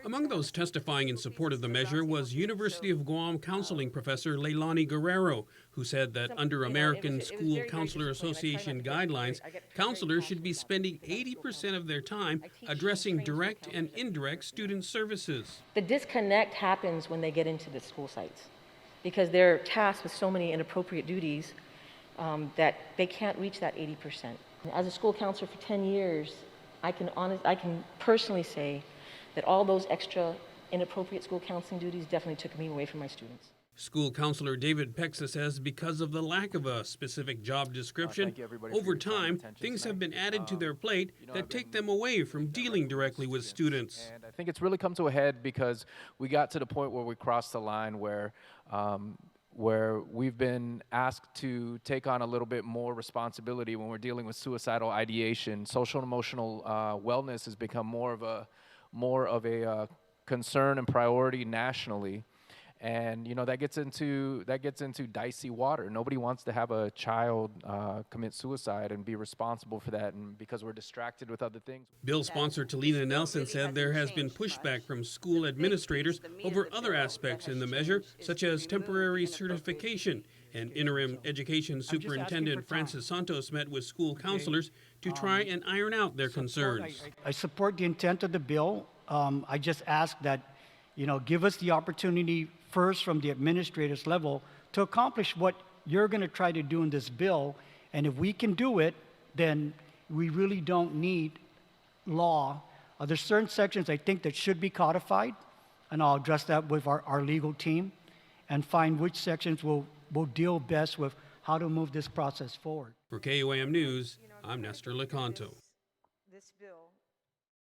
Among those testifying in support of the measure was University of Guam counseling professor Leilani Guerrero, who said that under American School Counselor Association guidelines, counselors should be spending 80% of their time addressing direct and indirect student services. The disconnect happens when they get into the school sites because they're tasked with so many inappropriate duties that they can't reach that 80%. As a school counselor for 10 years, I can personally say that all those extra inappropriate school counseling duties definitely took me away from my students. School counselor Davidpexa says because of the lack of a specific job description, over time, things have been added to their plate that take them away from dealing directly with students. And I think it's really come to a head because we got to the point where we crossed the line where we've been asked to take on a little bit more responsibility when we're dealing with suicidal ideation. Social and emotional wellness has become more of a concern and priority nationally. And that gets into dicey water. Nobody wants to have a child commit suicide and be responsible for that, and because we're distracted with other things. Bill sponsor Telena Nelson said there has been pushback from school administrators over other aspects in the measure, such as temporary certification. And interim education superintendent Francis Santos met with school counselors to try and iron out their concerns. I support the intent of the bill. I just ask that give us the opportunity first from the administrators level to accomplish what you're going to try to do in this bill. And if we can do it, then we really don't need law. There's certain sections I think that should be codified, and I'll address that with our legal team and find which sections will deal best with how to move this process forward. For KUAM News, I'm Nestor Lecanto.